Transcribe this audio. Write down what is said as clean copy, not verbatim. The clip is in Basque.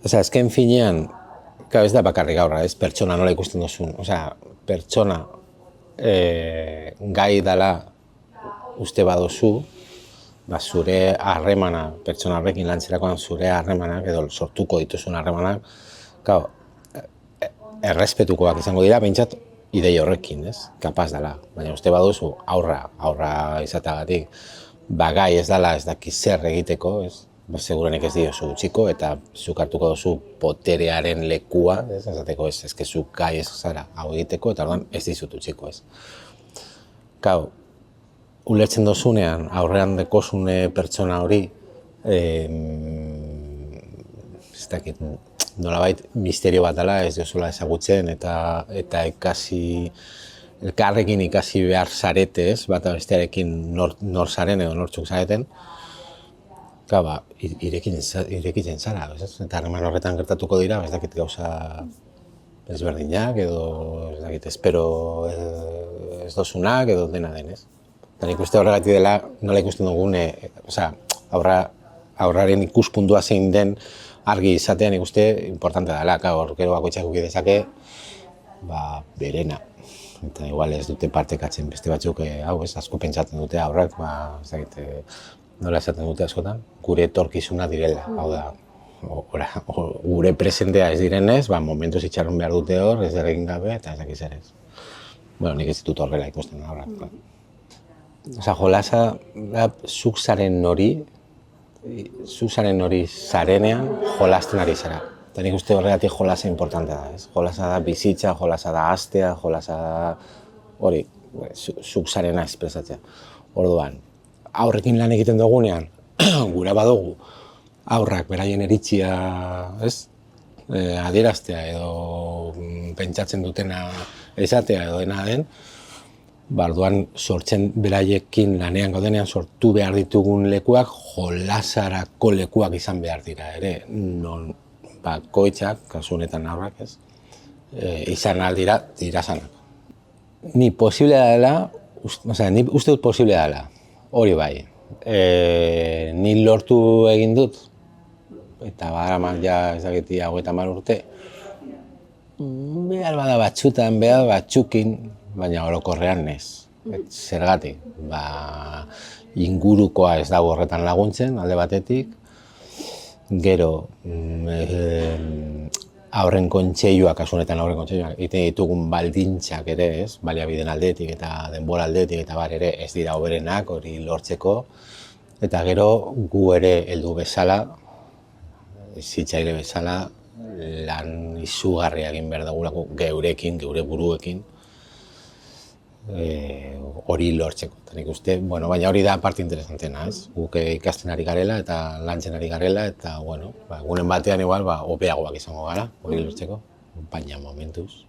Osea, azken finean, ez da bakarrik aurra, ez pertsona nola ikusten duzun. Osea, pertsona gai dela uste baduzu, zure harremana, pertsona horrekin lantzerakoan zure harremanak, edo sortuko dituzun harremanak, errespetukoak izango dira, behintzat, idei horrekin, ez? Kapaz dela. Baina uste baduzu aurra izateagatik, gai ez dela ez daki zer egiteko, ez? Segurenik ez diozu utziko, eta zuk hartuko duzu poterearen lekua, ez? Esateko ez, zuk gai ez zara hau egiteko, eta orduan ez dizut utziko, ez? Ulertzen dozunean, aurrean dekozune pertsona hori, ez dakit, nolabait misterio bat dela, ez diozula ezagutzen, eta elkarrekin ikasi behar zarete, ez, bat bestearekin nor zaren edo nortzuk zareten, irekitzen zara, ez? Eta harreman horretan gertatuko dira, ez dakit gauza ezberdinak, edo ez dakit espero ez dozunak, edo dena denez. Eta nik uste horregatik dela, nola ikusten dugun, aurraren ikuspuntua zein den argi izatean nik uste importante dela, gero bakoitzak uki dezake, berena. Eta igual ez dute partekatzen beste batzuk, asko pentsatzen dute aurrak, ez dakit, nola esaten dute askotan, gure etorkizuna direla, hau da, gure presentea ez direnez, momentuz itxaron behar dute hor, ez egin gabe, eta ez dakiz ere ez. Bueno, nik ez ditut horrela ikusten aurrak. Osa, jolasa da, zuk zaren hori zarenean jolasten ari zara. Eta nik uste horregatik jolasa importante da, ez? Jolasa da bizitza, jolasa da astea, jolasa da hori, zuk zarena espresatzea. Orduan, aurrekin lan egiten dugunean, gura badugu, aurrak beraien iritzia, ez? Adieraztea edo pentsatzen dutena esatea edo dena den, orduan sortzen beraiekin lanean gaudenean sortu behar ditugun lekuak jolasarako lekuak izan behar dira ere, non bakoitzak, kasu honetan aurrak ez, izan aldira sanak. Ni posible dela, ni uste dut posible dela, hori bai. Ni lortu egin dut, eta badaramat ja ez dakiti 30 urte, behar bada batzutan, behar batzukin, baina orokorrean ez. Zergatik, ingurukoa ez dago horretan laguntzen, alde batetik, gero aurren kontseiluak, kasu honetan aurren kontseiluak, egiten ditugun baldintzak ere, ez, baliabideen aldetik eta denbora aldetik eta ere ez dira hoberenak hori lortzeko, eta gero gu ere heldu bezala, zitzaile bezala, lan izugarria egin behar dugulako geurekin, geure buruekin, hori lortzeko. Eta nik uste, baina hori da parte interesantena, ez? Guk ikasten ari garela eta lantzen ari garela, eta, egunen batean igual, hobeagoak izango gara, hori lortzeko, baina momentuz.